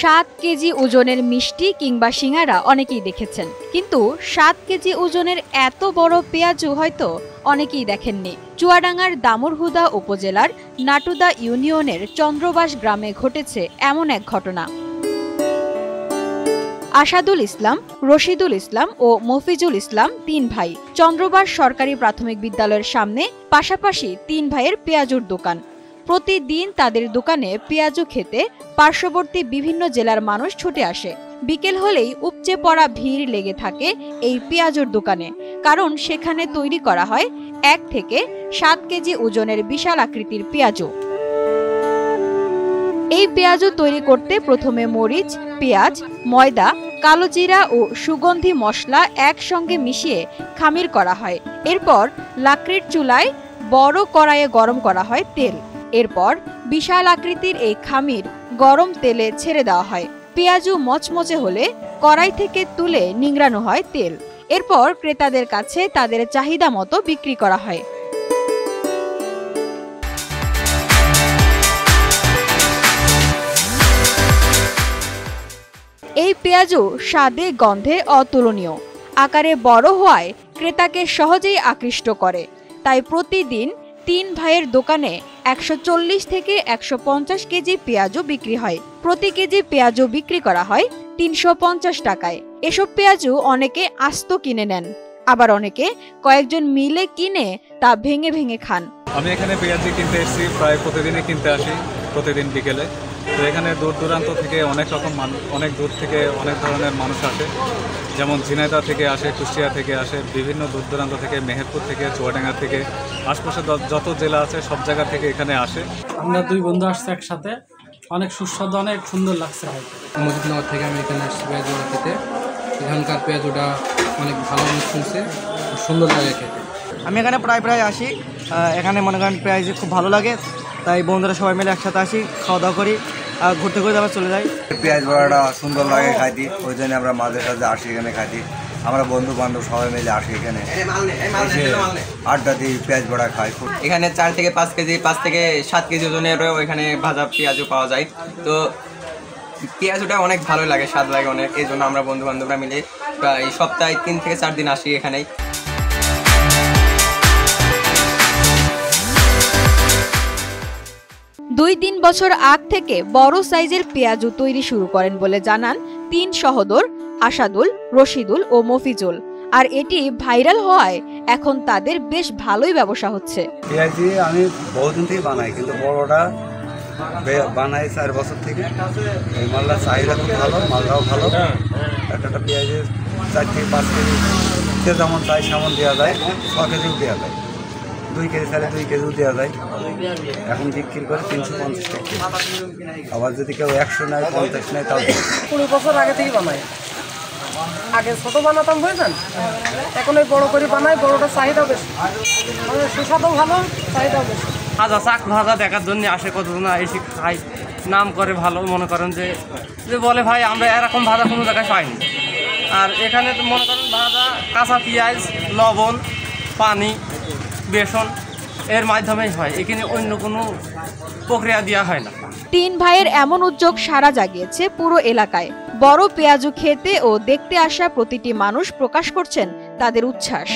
7 KG ওজনের মিষ্টি কিংবা সিঙ্গারা অনেকেই দেখেছেন, কিন্তু 7 কেজি ওজনের এত বড় পেঁয়াজু হয়তো অনেকেই দেখেননি। চুয়াডাঙ্গার দামুড়হুদা উপজেলার নাটুদা ইউনিয়নের চন্দ্রবাস গ্রামে ঘটেছে এমন এক ঘটনা। আসাদুল ইসলাম, রশিদুল ইসলাম ও মফিজুল ইসলাম 3 ভাই। চন্দ্রবাস সরকারি প্রাথমিক বিদ্যালয়ের সামনে পাশাপাশি 3 ভাইয়ের পেঁয়াজুর দোকান। প্রতিদিন তাদের দোকানে পেঁয়াজু খেতে পার্শ্ববর্তী বিভিন্ন জেলার মানুষ ছুটে আসে। বিকেল হলেই উপচে পড়া ভিড় লেগে থাকে এই পেঁয়াজুর দোকানে, কারণ সেখানে তৈরি করা হয় 1 থেকে 7 কেজি ওজনের বিশাল আকৃতির পেঁয়াজু। এই পেঁয়াজু তৈরি করতে প্রথমে মরিচ, পেঁয়াজ, ময়দা, কালো জিরা ও সুগন্ধি মশলা একসঙ্গে মিশিয়ে খামির করা হয়। এরপর লাকড়ির চুলায় বড় কড়াইয়ে গরম করা হয় তেল। এরপর বিশাল আকৃতির এই খামির গরম তেলে ছেড়ে দেওয়া হয়। পেঁয়াজু মচমচে হলে কড়াই থেকে তুলে নিংড়ানো হয় তেল। এরপর ক্রেতাদের কাছে তাদের চাহিদা মতো বিক্রি করা হয়। এই পেঁয়াজু স্বাদে গন্ধে অতুলনীয়। আকারে বড় হওয়ায় ক্রেতাকে সহজেই আকৃষ্ট করে। তাই প্রতিদিন 3 ভাইয়ের দোকানে 140 থেকে 150 কেজি পেঁয়াজু বিক্রি হয়। প্রতি কেজি পেঁয়াজু বিক্রি করা হয় 350 টাকায়। এসব পেঁয়াজু অনেকে আস্ত কিনে নেন, আবার অনেকে কয়েকজন মিলে কিনে তা ভেঙে ভেঙে খান। আমি এখানে পেঁয়াজি কিনতে এসেছি, প্রায় প্রতিদিনই কিনতে আসি, প্রতিদিন বিকেলে। তো এখানে দূর দূরান্ত থেকে অনেক দূর থেকে অনেক ধরনের মানুষ আসে, যেমন ঝিনাইদহ থেকে আসে, কুষ্টিয়া থেকে আসে, বিভিন্ন দূর দূরান্ত থেকে, মেহেরপুর থেকে, চুয়াডাঙ্গা থেকে, আশপাশে যত জেলা আছে সব জায়গা থেকে এখানে আসে। আমরা 2 বন্ধু আসছে একসাথে, অনেক সুস্বাদু, অনেক সুন্দর লাগছে। মজিদনগর থেকে আমি এখানে আসছি পেঁয়াজুটা খেতে। এখানকার পেঁয়াজুটা অনেক ভালো শুনছে, সুন্দর লাগে খেতে। আমি এখানে প্রায় আসি, এখানে মনে করেন পেঁয়াজ খুব ভালো লাগে, তাই বন্ধুরা সবাই মিলে একসাথে আসি, খাওয়া দাওয়া করি, ঘুরতে ঘুরতে আবার চলে যাই। পেঁয়াজ বড়াটা সুন্দর লাগে খাইতে, ওই জন্য আমরা মাঝে সাঝে আসি এখানে খাইতে। আমরা বন্ধু বান্ধব সবাই মিলে আসি এখানে, আড্ডা দিই, পেঁয়াজ বড়া খাই। এখানে 4 থেকে 5 কেজি, 5 থেকে 7 কেজি ওজনেরও এখানে ভাজা পেঁয়াজও পাওয়া যায়। তো পেঁয়াজটা অনেক ভালো লাগে, স্বাদ লাগে অনেক। এই জন্য আমরা বন্ধু বান্ধবরা মিলে প্রায় সপ্তাহে 3 থেকে 4 দিন আসি এখানে। 2-3 বছর আগ থেকে বড় সাইজের পেঁয়াজু তৈরি শুরু করেন বলে জানান 3 সহোদর আসাদুল, রশিদুল ও মফিজুল। আর এটি ভাইরাল হওয়ায় এখন তাদের বেশ ভালোই ব্যবসা হচ্ছে। পেঁয়াজি আমি বহুদিন থেকে বানাই, কিন্তু বড়টা বানাই 4 বছর থেকে। এই মালটা চাহিদা খুব ভালো, মালটাও ভালো। একটা পেঁয়াজের 4 থেকে 5 কেজি যেমন চাই সেমন দেওয়া যায়, 6 কেজিও দেওয়া যায়, 2 কেজি চাইলে 2 কেজিও দেওয়া যায়। এখন বিক্রি করে 350 টাকা। আবার যদি কেউ 100 নেয়, 50 নেয়, তাও 20 বছর আগে থেকে বানাই। আগে ছোট বানাতাম বুঝলেন, এখন ওই বড় করে বানাই। বড়টা চাহিদা বেশি, মানে সুস্বাদু ভালো, চাহিদা বেশি। ভাজা চাক ভাজা দেখার জন্য আসে, কতজন এসে খাই, নাম করে ভালো। মনে করেন যে বলে ভাই আমরা এরকম ভাজা কোনো জায়গায় পাইনি। আর এখানে মনে করেন ভাজা কাঁচা পেঁয়াজ, লবণ, পানি, বেসন এর মাধ্যমেই হয়, এখানে অন্য কোনো প্রক্রিয়া দেওয়া হয় না। 3 ভাইয়ের এমন উদ্যোগ সাড়া জাগিয়েছে পুরো এলাকায়। বড় পেঁয়াজু খেতে ও দেখতে আসা প্রতিটি মানুষ প্রকাশ করছেন তাদের উচ্ছ্বাস।